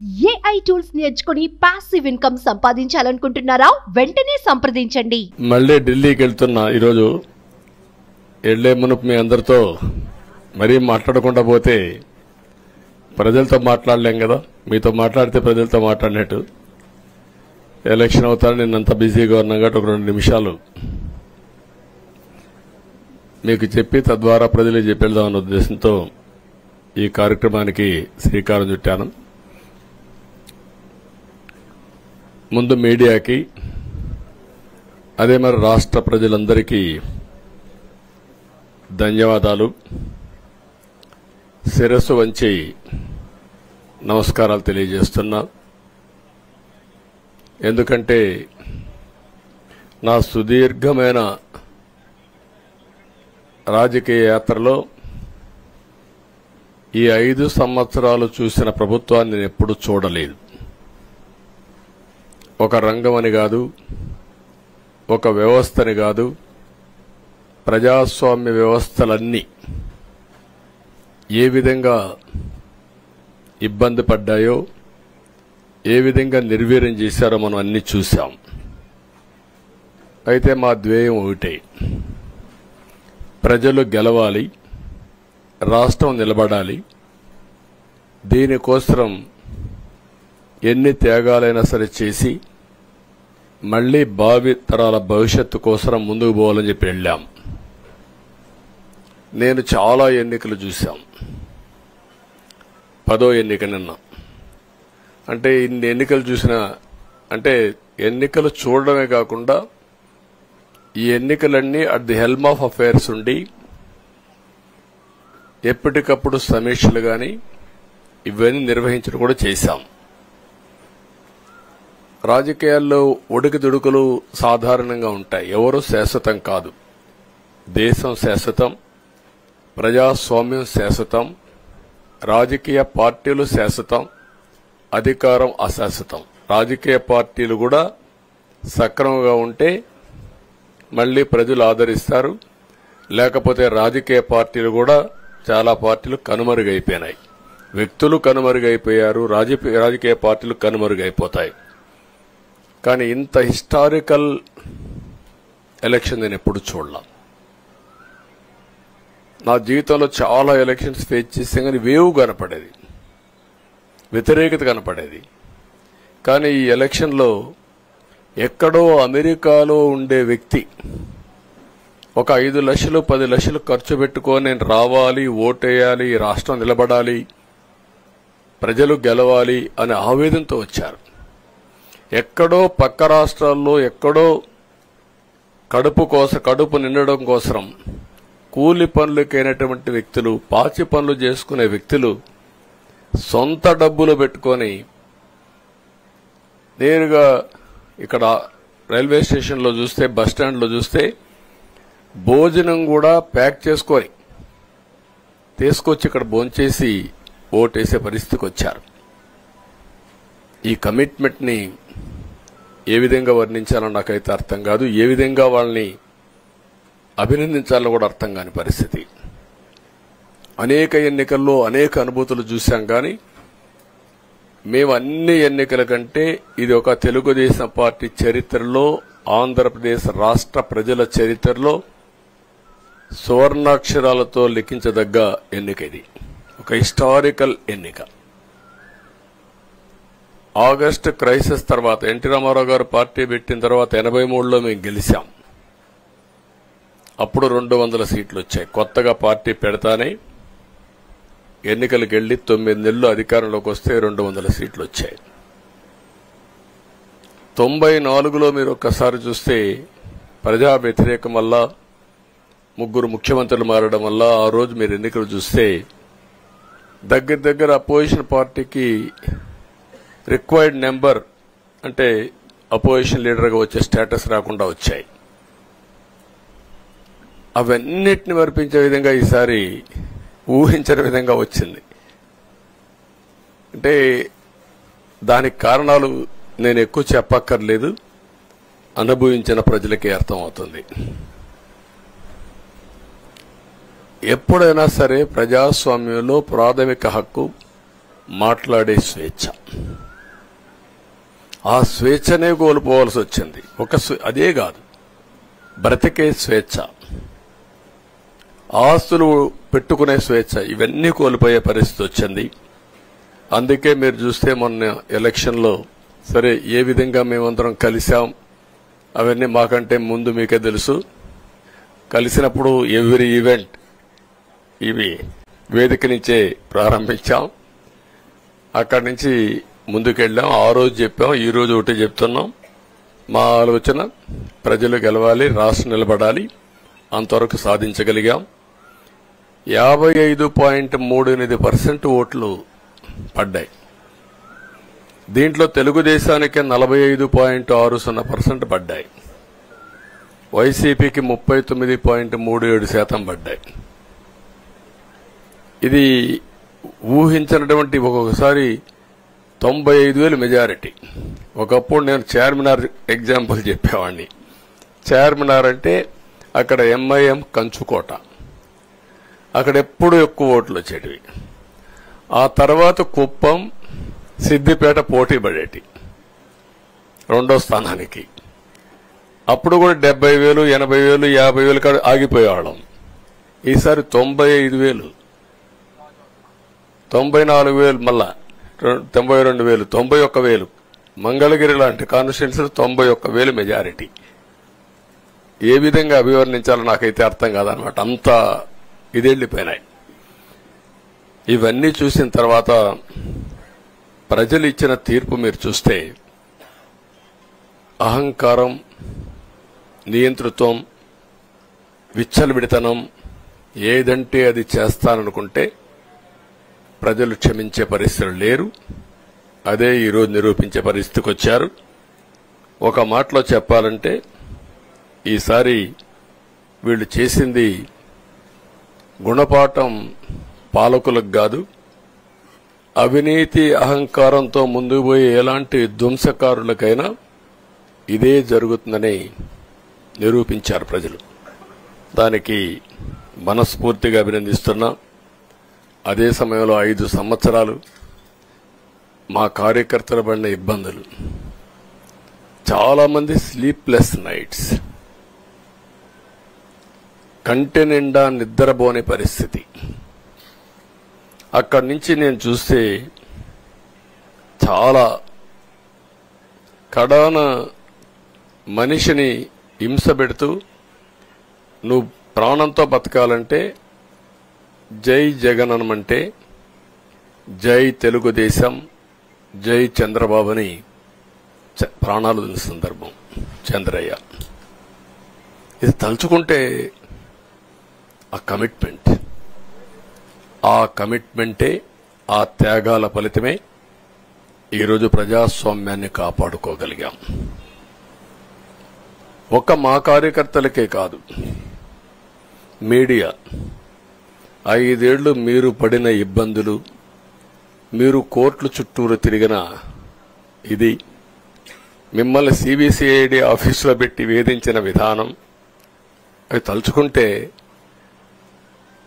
AI tools నేర్చుకుని passive income సంపాదించాలనుకుంటున్నారా? వెంటనే సంప్రదించండి. మళ్ళీ ఢిల్లీకి వెళ్తున్నా. ఈరోజు వెళ్లే మునుపు మీ అందరితో మరీ మాట్లాడకుండా పోతే ప్రజలతో మాట్లాడలేం కదా. మీతో మాట్లాడితే ప్రజలతో మాట్లాడినట్టు. ఎలక్షన్ అవుతారని నిన్నంత బిజీగా ఉన్నాం కాబట్టి ఒక 2 నిమిషాలు మీకు చెప్పి తద్వారా ప్రజలకు చెప్పేద్దామన్న ఉద్దేశంతో ఈ కార్యక్రమానికి శ్రీకారం చుట్టాను. ముందు మీడియాకి, అదే మరి రాష్ట్ర ప్రజలందరికీ ధన్యవాదాలు. శిరస్సు వంచి నమస్కారాలు తెలియజేస్తున్నా. ఎందుకంటే నా సుదీర్ఘమైన రాజకీయ యాత్రలో ఈ 5 సంవత్సరాలు చూసిన ప్రభుత్వాన్ని నేను ఎప్పుడూ చూడలేదు. ఒక రంగం అని కాదు, ఒక వ్యవస్థని కాదు, ప్రజాస్వామ్య వ్యవస్థలన్నీ ఏ విధంగా ఇబ్బంది పడ్డాయో, ఏ విధంగా నిర్వీర్యం చేశారో మనం అన్ని చూశాం. అయితే మా ధ్యేయం ఒకటే, ప్రజలు గెలవాలి, రాష్ట్రం నిలబడాలి. దీనికోసం ఎన్ని త్యాగాలైనా సరే చేసి మళ్లీ భావి తరాల భవిష్యత్తు కోసం ముందుకు పోవాలని చెప్పి వెళ్ళాం. నేను చాలా ఎన్నికలు చూశాం. 10వ ఎన్నిక నిన్న. అంటే ఇన్ని ఎన్నికలు చూసినా, అంటే ఎన్నికలు చూడడమే కాకుండా ఈ ఎన్నికలన్నీ at the helm of affairs ఉండి ఎప్పటికప్పుడు సమీక్షలు గాని ఇవన్నీ నిర్వహించడం కూడా చేశాం. రాజకీయాల్లో ఒడికిదుడుకులు సాధారణంగా ఉంటాయి. ఎవరు శాశ్వతం కాదు. దేశం శాశ్వతం, ప్రజాస్వామ్యం శాశ్వతం, రాజకీయ పార్టీలు శాశ్వతం, అధికారం అశాశ్వతం. రాజకీయ పార్టీలు కూడా సక్రమంగా ఉంటే మళ్లీ ప్రజలు ఆదరిస్తారు. లేకపోతే రాజకీయ పార్టీలు కూడా చాలా పార్టీలు కనుమరుగైపోయినాయి. వ్యక్తులు కనుమరుగైపోయారు, రాజకీయ పార్టీలు కనుమరుగైపోతాయి. కానీ ఇంత హిస్టారికల్ ఎలక్షన్ నేను ఎప్పుడు చూడలా. నా జీవితంలో చాలా ఎలక్షన్స్ ఫేస్ చేస్తే కానీ వేవ్ కనపడేది, వ్యతిరేకత కనపడేది. కానీ ఈ ఎలక్షన్లో ఎక్కడో అమెరికాలో ఉండే వ్యక్తి ఒక 5 లక్షలు 10 లక్షలు ఖర్చు పెట్టుకొని నేను రావాలి, ఓటేయాలి, రాష్ట్రం నిలబడాలి, ప్రజలు గెలవాలి అనే ఆవేదనతో వచ్చారు. ఎక్కడో పక్క రాష్ట్రాల్లో ఎక్కడో కడుపు నిండడం కోసం కూలి పనులకైనటువంటి వ్యక్తులు, పాచి పనులు చేసుకునే వ్యక్తులు సొంత డబ్బులు పెట్టుకొని నేరుగా ఇక్కడ రైల్వే స్టేషన్లో చూస్తే, బస్టాండ్లో చూస్తే భోజనం కూడా ప్యాక్ చేసుకొని తీసుకొచ్చి ఇక్కడ భోంచేసి ఓటేసే పరిస్థితికి వచ్చారు. ఈ కమిట్మెంట్ ని ఏ విధంగా వర్ణించాలో నాకైతే అర్థం కాదు. ఏ విధంగా వాళ్ళని అభినందించాలో కూడా అర్థం కాని పరిస్థితి. అనేక ఎన్నికల్లో అనేక అనుభూతులు చూశాం. కానీ మేము అన్ని ఎన్నికల కంటే ఇది ఒక తెలుగుదేశం పార్టీ చరిత్రలో, ఆంధ్రప్రదేశ్ రాష్ట్ర ప్రజల చరిత్రలో సువర్ణాక్షరాలతో లిఖించదగ్గ ఎన్నిక. ఇది ఒక హిస్టారికల్ ఎన్నిక. ఆగస్టు క్రైసిస్ తర్వాత, ఎన్టీ రామారావు గారు పార్టీ పెట్టిన తర్వాత 83లో మేము గెలిచాం. అప్పుడు 200 సీట్లు వచ్చాయి. కొత్తగా పార్టీ పెడతానే ఎన్నికలకు వెళ్లి 9 నెలలు అధికారంలోకి వస్తే 200 సీట్లు వచ్చాయి. 94లో మీరు ఒక్కసారి చూస్తే ప్రజా వ్యతిరేకం వల్ల 3 ముఖ్యమంత్రులు మారడం వల్ల ఆ రోజు మీరు ఎన్నికలు చూస్తే దగ్గర అపోజిషన్ పార్టీకి రిక్వైర్డ్ నెంబర్, అంటే అపోజిషన్ లీడర్గా వచ్చే స్టేటస్ రాకుండా వచ్చాయి. అవన్నిటిని మరిపించే విధంగా ఈసారి ఊహించని విధంగా వచ్చింది. అంటే దానికి కారణాలు నేను ఎక్కువ చెప్పక్కర్లేదు, అనుభవించిన ప్రజలకే అర్థమవుతుంది. ఎప్పుడైనా సరే ప్రజాస్వామ్యంలో ప్రాథమిక హక్కు మాట్లాడే స్వేచ్ఛ. ఆ స్వేచ్ఛనే కోల్పోవాల్సి వచ్చింది. అదే కాదు, బ్రతికే స్వేచ్ఛ, ఆస్తులు పెట్టుకునే స్వేచ్ఛ, ఇవన్నీ కోల్పోయే పరిస్థితి వచ్చింది. అందుకే మీరు చూస్తే మొన్న ఎలక్షన్లో సరే ఏ విధంగా మేమందరం కలిశాం అవన్నీ మాకంటే ముందు మీకే తెలుసు. కలిసినప్పుడు ఎవ్రీ ఈవెంట్ ఇవి వేదిక నుంచే ప్రారంభించాం. అక్కడి నుంచి ముందుకెళ్ళాం. ఆ రోజు చెప్పాం, ఈ రోజు ఒకటి చెప్తున్నాం. మా ఆలోచన ప్రజలు గెలవాలి, రాష్ట్రం నిలబడాలి. అంతవరకు సాధించగలిగాం. 55.38% ఓట్లు పడ్డాయి. దీంట్లో తెలుగుదేశానికి 45.60% పడ్డాయి. వైసీపీకి 39.37% పడ్డాయి. ఇది ఊహించినటువంటి ఒక్కొక్కసారి 95,000 మెజారిటీ. ఒకప్పుడు నేను చార్మినార్ ఎగ్జాంపుల్ చెప్పేవాడిని. చార్మినార్ అంటే అక్కడ ఎంఐఎం కంచుకోట, అక్కడ ఎప్పుడు ఎక్కువ ఓట్లు వచ్చేటివి. ఆ తర్వాత కుప్పం, సిద్దిపేట పోటీ పడేటి రెండో స్థానానికి. అప్పుడు కూడా 70,000, 80,000, 50,000 కాడ ఆగిపోయేవాళ్ళం. ఈసారి 95,000, 94,000, మళ్ళా 92,000, 91,000. మంగళగిరి లాంటి కాన్స్టిట్యున్సీ 91,000 మెజారిటీ. ఏ విధంగా అభివర్ణించాలో నాకైతే అర్థం కాదనమాట. అంత ఇదెళ్లిపోయినాయి. ఇవన్నీ చూసిన తర్వాత ప్రజలు ఇచ్చిన తీర్పు మీరు చూస్తే అహంకారం, నియంతృత్వం, విచ్చలవిడితనం, ఏదంటే అది చేస్తాననుకుంటే ప్రజలు క్షమించే పరిస్థితులు లేరు. అదే ఈరోజు నిరూపించే పరిస్థితికి వచ్చారు. ఒక మాటలో చెప్పాలంటే ఈసారి వీళ్ళు చేసింది గుణపాఠం పాలకులకు కాదు, అవినీతి అహంకారంతో ముందుకు పోయే ఎలాంటి ధ్వంసకారులకైనా ఇదే జరుగుతుందని నిరూపించారు ప్రజలు. దానికి మనస్ఫూర్తిగా అభినందిస్తున్నా. అదే సమయంలో 5 సంవత్సరాలు మా కార్యకర్తల పడిన ఇబ్బందులు, చాలా మంది స్లీప్లెస్ నైట్స్, కంటి నిండా నిద్రపోని పరిస్థితి. అక్కడి నుంచి నేను చూస్తే చాలా కడాన మనిషిని హింస పెడుతూ, నువ్వు ప్రాణంతో బతకాలంటే జై జగన్ అనమంటే జై తెలుగుదేశం, జై చంద్రబాబుని ప్రాణాలు వదిలిన సందర్భం చంద్రయ్య. ఇది తలుచుకుంటే ఆ కమిట్మెంటే, ఆ త్యాగాల ఫలితమే ఈరోజు ప్రజాస్వామ్యాన్ని కాపాడుకోగలిగాం. ఒక్క మా కార్యకర్తలకే కాదు, మీడియా 5 ఏళ్లు మీరు పడిన ఇబ్బందులు, మీరు కోర్టుల చుట్టూరు తిరిగిన ఇది, మిమ్మల్ని సిబిసిఐడి ఆఫీసులో పెట్టి వేధించిన విధానం, అవి తలుచుకుంటే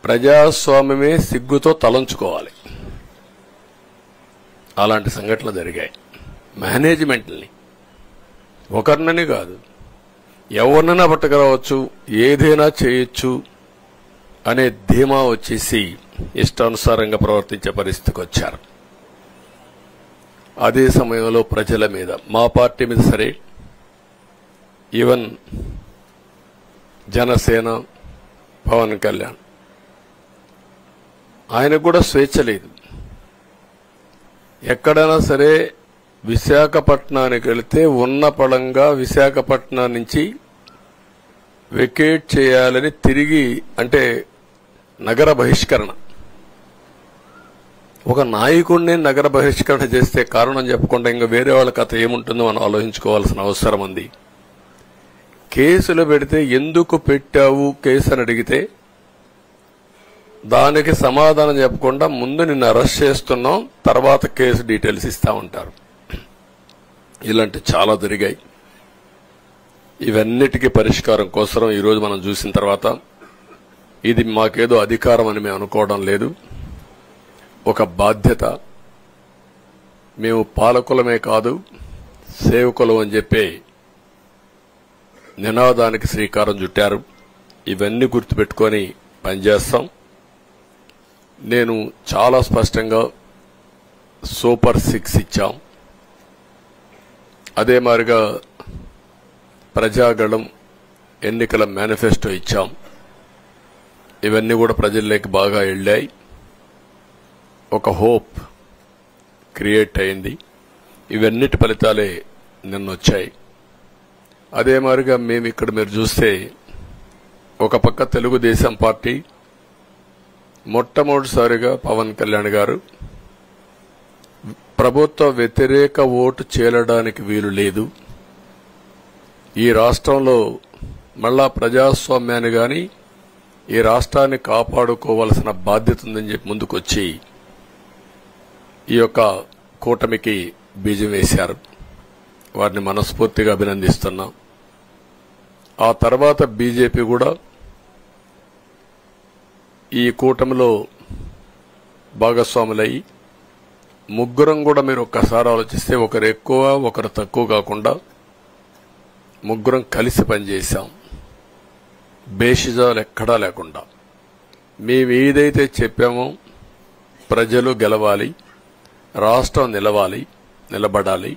ప్రజాస్వామ్యమే సిగ్గుతో తలంచుకోవాలి. అలాంటి సంఘటనలు జరిగాయి. మేనేజ్మెంట్ని ఒకరినని కాదు, ఎవరినైనా పట్టుకురావచ్చు, ఏదైనా చేయొచ్చు అనే ధీమా వచ్చేసి ఇష్టానుసారంగా ప్రవర్తించే పరిస్థితికి వచ్చారు. అదే సమయంలో ప్రజల మీద, మా పార్టీ మీద సరే, ఈవెన్ జనసేన పవన్ కళ్యాణ్, ఆయనకు కూడా స్వేచ్ఛ లేదు. ఎక్కడైనా సరే విశాఖపట్నానికి వెళితే ఉన్న పళంగా విశాఖపట్నం నుంచి వెకేట్ చేయాలని తిరిగి, అంటే నగర బహిష్కరణ. ఒక నాయకుడిని నగర బహిష్కరణ చేస్తే కారణం చెప్పకుండా ఇంకా వేరే వాళ్ళ కథ ఏముంటుందో మనం ఆలోచించుకోవాల్సిన అవసరం ఉంది. కేసులు పెడితే ఎందుకు పెట్టావు కేసు అని అడిగితే దానికి సమాధానం చెప్పకుండా ముందు నిన్ను అరెస్ట్ చేస్తున్నాం, తర్వాత కేసు డీటెయిల్స్ ఇస్తా ఉంటారు. ఇలాంటి చాలా జరిగాయి. ఇవన్నిటికీ పరిష్కారం కోసం ఈరోజు మనం చూసిన తర్వాత ఇది మాకేదో అధికారం అని మేము అనుకోవడం లేదు. ఒక బాధ్యత, మేము పాలకులమే కాదు సేవకులం అని చెప్పే నినాదానికి శ్రీకారం చుట్టారు. ఇవన్నీ గుర్తుపెట్టుకొని పనిచేస్తాం. నేను చాలా స్పష్టంగా సూపర్ 6 ఇచ్చాం. అదే మాదిరిగా ప్రజాగళం ఎన్నికల మేనిఫెస్టో ఇచ్చాం. ఇవన్నీ కూడా ప్రజల్లోకి బాగా వెళ్ళాయి. ఒక హోప్ క్రియేట్ అయింది. ఇవన్నిటి ఫలితాలే నిన్నొచ్చాయి. అదే మాదిరిగా మేము ఇక్కడ మీరు చూస్తే ఒక పక్క తెలుగుదేశం పార్టీ మొట్టమొదటిసారిగా పవన్ కళ్యాణ్ గారు ప్రభుత్వ వ్యతిరేక ఓటు చేరడానికి వీలు లేదు, ఈ రాష్ట్రంలో మళ్ళా ప్రజాస్వామ్యాన్ని గాని ఈ రాష్ట్రాన్ని కాపాడుకోవాల్సిన బాధ్యత ఉందని చెప్పి ముందుకొచ్చి ఈ యొక్క కూటమికి బీజం వేశారు. వారిని మనస్ఫూర్తిగా అభినందిస్తున్నాం. ఆ తర్వాత బీజేపీ కూడా ఈ కూటమిలో భాగస్వాములయ్యి ముగ్గురం కూడా మీరు ఒక్కసారి ఆలోచిస్తే ఒకరు ఎక్కువ ఒకరు తక్కువ కాకుండా ముగ్గురం కలిసి పనిచేశాం. బేషిజాలు ఎక్కడా లేకుండా మేము ఏదైతే చెప్పామో ప్రజలు గెలవాలి, రాష్ట్రం నిలబడాలి,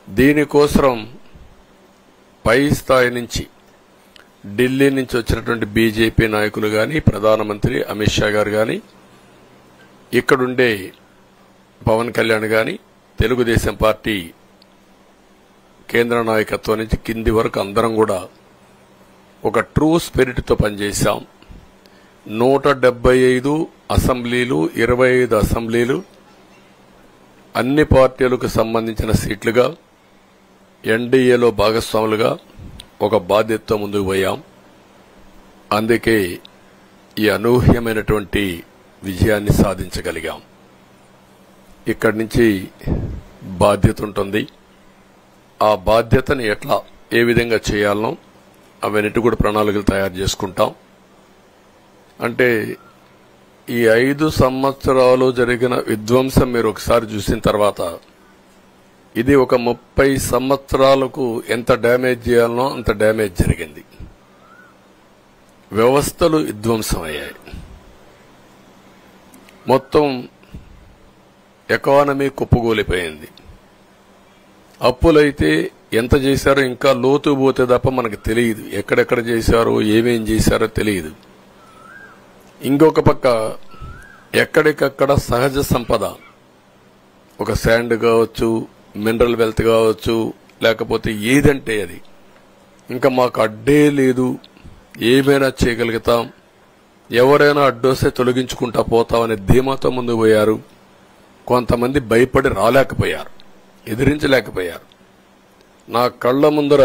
దీనికోసం పై స్థాయి నుంచి ఢిల్లీ నుంచి వచ్చినటువంటి బీజేపీ నాయకులు గాని ప్రధానమంత్రి అమిత్ షా గారు గాని ఇక్కడుండే పవన్ కళ్యాణ్ గాని తెలుగుదేశం పార్టీ కేంద్ర నాయకత్వం నుంచి కింది వరకు అందరం కూడా ఒక ట్రూ స్పిరిట్ తో పనిచేశాం. 175 అసెంబ్లీలు 25 అసెంబ్లీలు అన్ని పార్టీలకు సంబంధించిన సీట్లుగా ఎన్డీఏలో భాగస్వాములుగా ఒక బాధ్యతతో ముందుకు పోయాం. అందుకే ఈ అనూహ్యమైనటువంటి విజయాన్ని సాధించగలిగాం. ఇక్కడి నుంచి బాధ్యత ఉంటుంది. ఆ బాధ్యతని ఏ విధంగా చేయాలనో అవన్నిటి కూడా ప్రణాళికలు తయారు చేసుకుంటాం. అంటే ఈ 5 సంవత్సరాలు జరిగిన విధ్వంసం మీరు ఒకసారి చూసిన తర్వాత ఇది ఒక 30 సంవత్సరాలకు ఎంత డ్యామేజ్ చేయాలనో అంత డ్యామేజ్ జరిగింది. వ్యవస్థలు విధ్వంసమయ్యాయి. మొత్తం ఎకానమీ కుప్పగూలిపోయింది. అప్పులైతే ఎంత చేశారో ఇంకా లోతు పోతే తప్ప మనకు తెలియదు. ఎక్కడెక్కడ చేశారో ఏమేం చేశారో తెలియదు. ఇంకొక పక్క ఎక్కడికక్కడ సహజ సంపద, ఒక శాండ్ కావచ్చు, మినరల్ వెల్త్ కావచ్చు, లేకపోతే ఏదంటే అది ఇంకా మాకు అడ్డే లేదు, ఏమైనా చేయగలుగుతాం, ఎవరైనా అడ్డొస్తే తొలగించుకుంటా పోతామనే ధీమాతో ముందుకు పోయారు. కొంతమంది భయపడి రాలేకపోయారు, ఎదిరించలేకపోయారు. నా కళ్ల ముందర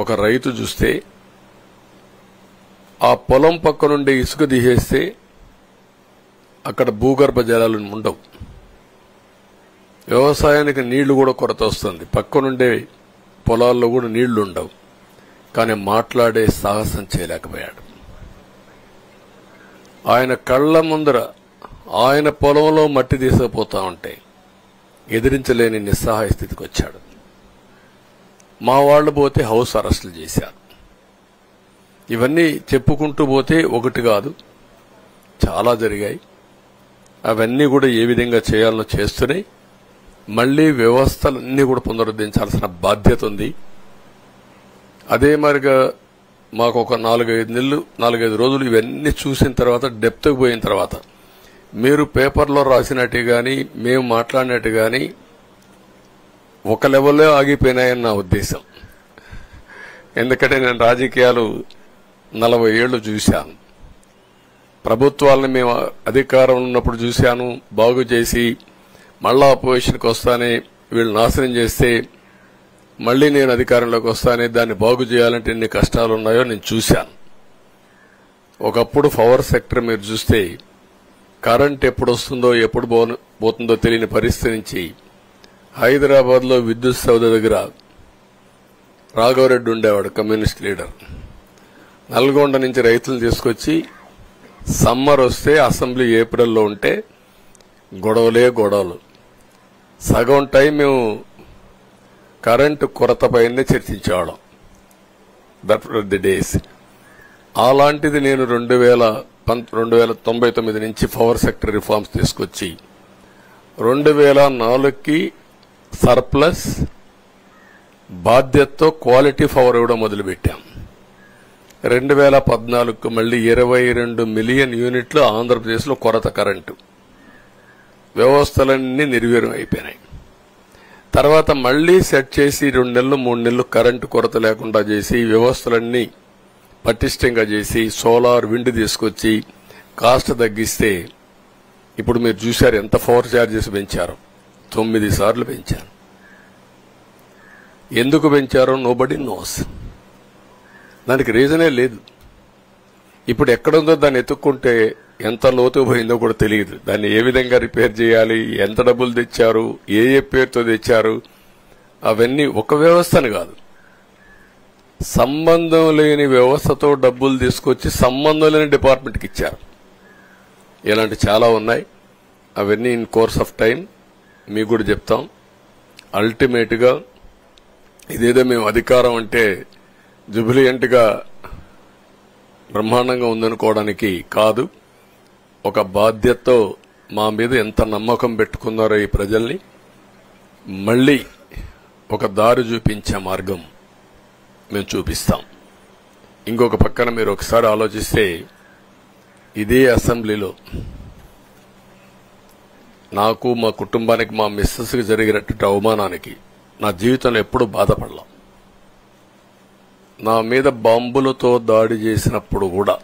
ఒక రైతు చూస్తే ఆ పొలం పక్క నుండి ఇసుక తీసేస్తే అక్కడ భూగర్భ జలాలు ఉండవు, వ్యవసాయానికి నీళ్లు కూడా కొరత వస్తుంది, పక్క నుండే పొలాల్లో కూడా నీళ్లు ఉండవు. కానీ మాట్లాడే సాహసం చేయలేకపోయాడు. ఆయన కళ్ల ముందర ఆయన పొలంలో మట్టి తీసుకుపోతా ఉంటే ఎదిరించలేని నిస్సహాయ స్థితికి వచ్చాడు. మా వాళ్లు పోతే హౌస్ అరెస్టులు చేశారు. ఇవన్నీ చెప్పుకుంటూ పోతే ఒకటి కాదు, చాలా జరిగాయి. అవన్నీ కూడా ఏ విధంగా చేయాలనో చేస్తున్నాయి. మళ్లీ వ్యవస్థలన్నీ కూడా పునరుద్ధరించాల్సిన బాధ్యత ఉంది. అదే మరిగా మాకు ఒక 4-5 రోజులు ఇవన్నీ చూసిన తర్వాత డెప్త్కి పోయిన తర్వాత మీరు పేపర్లో రాసినట్టు గాని మేము మాట్లాడినట్టు గాని ఒక లెవెల్లో ఆగిపోయినాయని నా ఉద్దేశం. ఎందుకంటే నేను రాజకీయాలు 40 ఏళ్లు చూశాను. ప్రభుత్వాలను మేము అధికారం ఉన్నప్పుడు చూశాను, బాగు చేసి మళ్ళా అపోజిషన్కి వస్తానే వీళ్ళు నాశనం చేస్తే మళ్లీ నేను అధికారంలోకి వస్తానే దాన్ని బాగు చేయాలంటే ఎన్ని కష్టాలు ఉన్నాయో నేను చూశాను. ఒకప్పుడు పవర్ సెక్టర్ మీరు చూస్తే కరెంట్ ఎప్పుడు వస్తుందో ఎప్పుడు పోతుందో తెలియని పరిస్థితి నుంచి హైదరాబాద్ లో విద్యుత్ సౌధ దగ్గర రాఘవరెడ్డి ఉండేవాడు, కమ్యూనిస్ట్ లీడర్. నల్గొండ నుంచి రైతులు తీసుకొచ్చి సమ్మర్ వస్తే అసెంబ్లీ ఏప్రిల్లో ఉంటే గొడవలు, సగం టైం మేము కరెంటు కొరత పైనే చర్చించేవాళ్ళం. That were the days. అలాంటిది నేను 1999 నుంచి పవర్ సెక్టర్ రిఫార్మ్స్ తీసుకొచ్చి 2004కి సర్ప్లస్ బాధ్యతతో క్వాలిటీ పవర్ ఇవ్వడం మొదలుపెట్టాం. 2014కు మళ్లీ 22 మిలియన్ యూనిట్లు ఆంధ్రప్రదేశ్లో కొరత కరెంటు. వ్యవస్థలన్నీ నిర్వీర్యం అయిపోయినాయి. తర్వాత మళ్లీ సెట్ చేసి 2 నెలలు 3 నెలలు కరెంటు కొరత లేకుండా చేసి వ్యవస్థలన్నీ పటిష్టంగా చేసి సోలార్ విండ్ తీసుకొచ్చి కాస్ట్ తగ్గిస్తే ఇప్పుడు మీరు చూశారు ఎంత పవర్ ఛార్జెస్ పెంచారు. 9 సార్లు పెంచారు. ఎందుకు పెంచారో నోబడీ నోస్. దానికి రీజనే లేదు. ఇప్పుడు ఎక్కడుందో దాన్ని ఎత్తుక్కుంటే ఎంత లోతు పోయిందో కూడా తెలియదు. దాన్ని ఏ విధంగా రిపేర్ చేయాలి, ఎంత డబ్బులు తెచ్చారు, ఏ పేరుతో తెచ్చారు, అవన్నీ ఒక వ్యవస్థను కాదు, సంబంధం లేని వ్యవస్థతో డబ్బులు తీసుకొచ్చి సంబంధం లేని డిపార్ట్మెంట్కి ఇచ్చారు. ఇలాంటి చాలా ఉన్నాయి. అవన్నీ ఇన్ కోర్స్ ఆఫ్ టైం మీకు కూడా చెప్తాం. అల్టిమేట్ గా ఇదేదో మేము అధికారం అంటే జుబిలియంట్ గా బ్రహ్మాండంగా ఉందనుకోవడానికి కాదు. ఒక బాధ్యతతో మా మీద ఎంత నమ్మకం పెట్టుకున్నారో ఈ ప్రజల్ని మళ్లీ ఒక దారి చూపించే మార్గం మేము చూపిస్తాం. ఇంకొక పక్కన మీరు ఒకసారి ఆలోచిస్తే ఇదే అసెంబ్లీలో నాకు మా కుటుంబానికి మా మిస్సెస్కి జరిగినటువంటి అవమానానికి నా జీవితంలో ఎప్పుడూ బాధపడలా. నా మీద బాంబులతో దాడి చేసినప్పుడు కూడా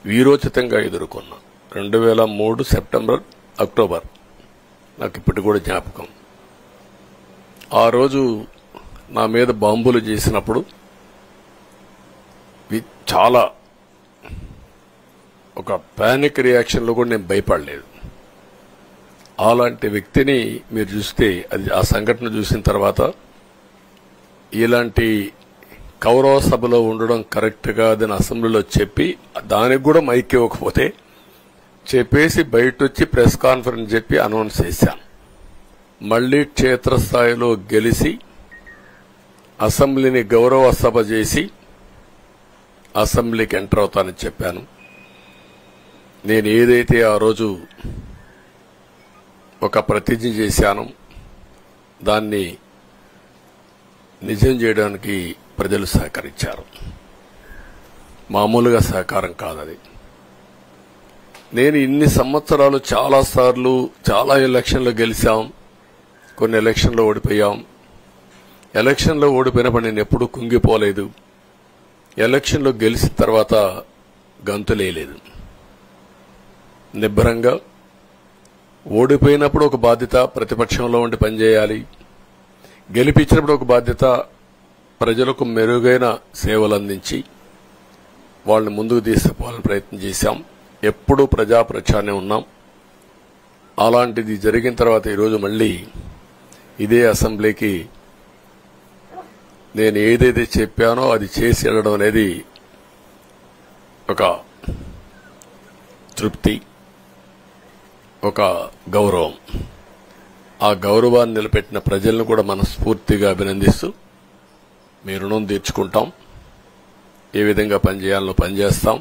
వీరోచితంగా ఎదుర్కొన్నా. 2003 సెప్టెంబర్ అక్టోబర్ నాకు ఇప్పటికి కూడా జ్ఞాపకం. ఆ రోజు నా మీద బాంబులు చేసినప్పుడు చాలా ఒక పానిక్ రియాక్షన్లో కూడా నేను భయపడలేదు. అలాంటి వ్యక్తిని మీరు చూస్తే అది ఆ సంఘటన చూసిన తర్వాత ఇలాంటి కౌరవ సభలో ఉండడం కరెక్ట్ కాదని అసెంబ్లీలో చెప్పి దానికి కూడా మైక్ ఇవ్వకపోతే చెప్పేసి బయట వచ్చి ప్రెస్ కాన్ఫరెన్స్ చెప్పి అనౌన్స్ చేశాను. మళ్లీ క్షేత్రస్థాయిలో గెలిచి అసెంబ్లీని గౌరవ సభ చేసి అసెంబ్లీకి ఎంటర్ అవుతానని చెప్పాను. నేను ఏదైతే ఆ రోజు ఒక ప్రతిజ్ఞ చేశాను దాన్ని నిజం చేయడానికి ప్రజలు సహకరించారు. మామూలుగా సహకారం కాదది. నేను ఇన్ని సంవత్సరాలు చాలాసార్లు చాలా ఎలక్షన్లో గెలిచాం, కొన్ని ఎలక్షన్లో ఓడిపోయాం. ఎలక్షన్లో ఓడిపోయినప్పుడు నేను ఎప్పుడూ కుంగిపోలేదు. ఎలక్షన్లో గెలిచిన తర్వాత గంతులేయలేదు. నిబ్బరంగా ఓడిపోయినప్పుడు ఒక బాధ్యత ప్రతిపక్షంలో ఉండి పనిచేయాలి, గెలిపించినప్పుడు ఒక బాధ్యత ప్రజలకు మెరుగైన సేవలు అందించి వాళ్ళని ముందుకు తీసుకుపోవాలని ప్రయత్నం చేశాం. ఎప్పుడూ ప్రజాప్రచారనే ఉన్నాం. అలాంటిది జరిగిన తర్వాత ఈరోజు మళ్లీ ఇదే అసెంబ్లీకి నేను ఏదైతే చెప్పానో అది చేసి వెళ్ళడం అనేది ఒక తృప్తి, ఒక గౌరవం. ఆ గౌరవాన్ని నిలబెట్టిన ప్రజలను కూడా మనస్ఫూర్తిగా అభినందిస్తూ మీ రుణం తీర్చుకుంటాం. ఏ విధంగా పనిచేయాలో పనిచేస్తాం.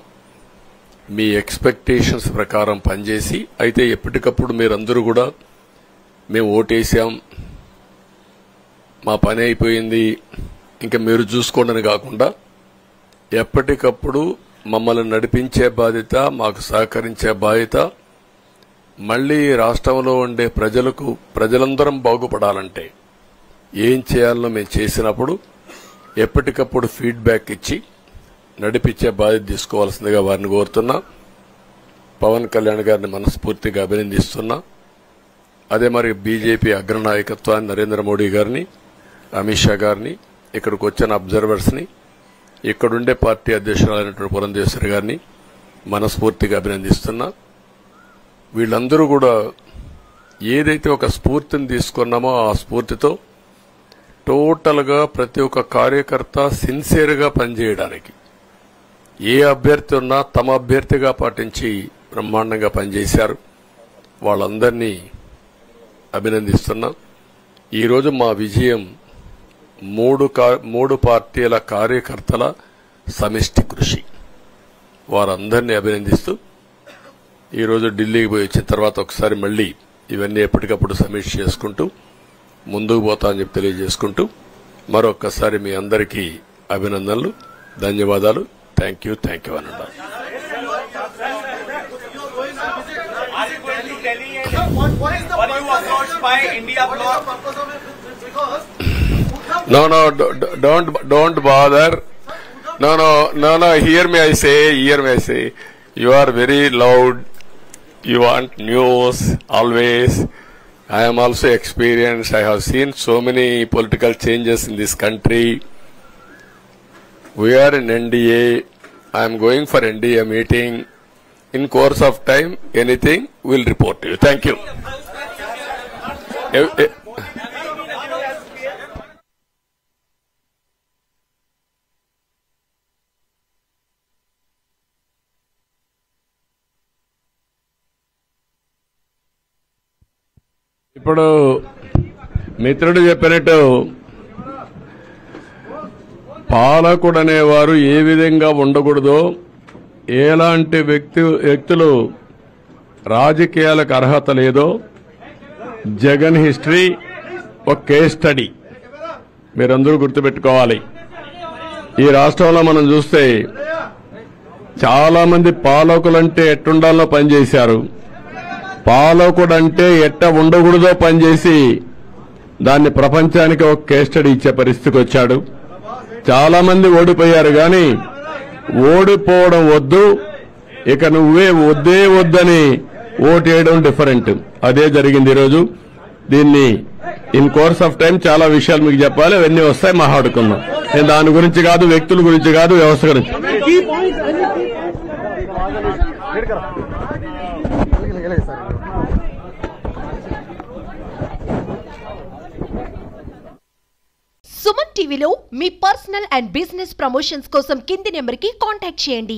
మీ ఎక్స్పెక్టేషన్స్ ప్రకారం పనిచేసి అయితే ఎప్పటికప్పుడు మీరందరూ కూడా మేము ఓటేశాం, మా పని అయిపోయింది, ఇంకా మీరు చూసుకోండి కాకుండా ఎప్పటికప్పుడు మమ్మల్ని నడిపించే బాధ్యత, మాకు సహకరించే బాధ్యత, మళ్లీ రాష్ట్రంలో ఉండే ప్రజలందరం బాగుపడాలంటే ఏం చేయాలో మేము చేసినప్పుడు ఎప్పటికప్పుడు ఫీడ్బ్యాక్ ఇచ్చి నడిపించే బాధ్యత తీసుకోవాల్సిందిగా వారిని కోరుతున్నా. పవన్ కళ్యాణ్ గారిని మనస్ఫూర్తిగా అభినందిస్తున్నా. అదే మరి బీజేపీ అగ్రనాయకత్వాన్ని నరేంద్ర మోడీ గారిని, అమిత్ షా గారిని, ఇక్కడికి వచ్చిన అబ్జర్వర్స్ ని, ఇక్కడుండే పార్టీ అధ్యక్షురాలైనటువంటి పురంధేశ్వరి గారిని మనస్ఫూర్తిగా అభినందిస్తున్నా. వీళ్ళందరూ కూడా ఏదైతే ఒక స్ఫూర్తిని తీసుకున్నామో ఆ స్ఫూర్తితో టోటల్ గా ప్రతి ఒక్క కార్యకర్త సిన్సియర్ గా పనిచేయడానికి ఏ అభ్యర్థి ఉన్నా తమ అభ్యర్థిగా పాటించి బ్రహ్మాండంగా పనిచేశారు. వాళ్ళందరినీ అభినందిస్తున్నాం. ఈరోజు మా విజయం మూడు పార్టీల కార్యకర్తల సమిష్టి కృషి. వారందరినీ అభినందిస్తూ ఈరోజు ఢిల్లీకి పోయి వచ్చిన తర్వాత ఒకసారి మళ్లీ ఇవన్నీ ఎప్పటికప్పుడు సమీక్ష చేసుకుంటూ ముందుకు పోతా అని చెప్పి తెలియజేసుకుంటూ మరొక్కసారి మీ అందరికీ అభినందనలు, ధన్యవాదాలు. థ్యాంక్ యూ అనండి. No, don't bother. No, hear me, I say. You are very loud. You want news always. I am also experienced. I have seen so many political changes in this country. We are in NDA. I am going for NDA meeting. In course of time, anything will report to you. Thank you. ఇప్పుడు మిత్రుడు చెప్పినట్టు పాలకుడు అనేవారు ఏ విధంగా ఉండకూడదో, ఎలాంటి వ్యక్తులు రాజకీయాలకు అర్హత లేదో జగన్ హిస్టరీ ఒక కేస్ స్టడీ మీరందరూ గుర్తుపెట్టుకోవాలి. ఈ రాష్ట్రంలో మనం చూస్తే చాలా మంది పాలకులంటే ఎట్టుండాలో పనిచేశారు, పాలకుడంటే ఎట్ట ఉండకూడదో పనిచేసి దాన్ని ప్రపంచానికి ఒక కేస్ స్టడీ ఇచ్చే పరిస్థితికి వచ్చాడు. చాలా మంది ఓడిపోయారు, కానీ ఓడిపోవడం వద్దు, ఇక నువ్వే వద్దని ఓటేయడం డిఫరెంట్. అదే జరిగింది ఈరోజు. దీన్ని ఇన్ కోర్స్ ఆఫ్ టైం చాలా విషయాలు మీకు చెప్పాలి, అవన్నీ వస్తాయి, మాట్లాడుకుందాం. నేను దాని గురించి కాదు, వ్యక్తుల గురించి కాదు, వ్యవస్థ గురించి. సుమన్ టీవీలో మీ పర్సనల్ అండ్ బిజినెస్ ప్రమోషన్స్ కోసం కింది నెంబర్కి కాంటాక్ట్ చేయండి.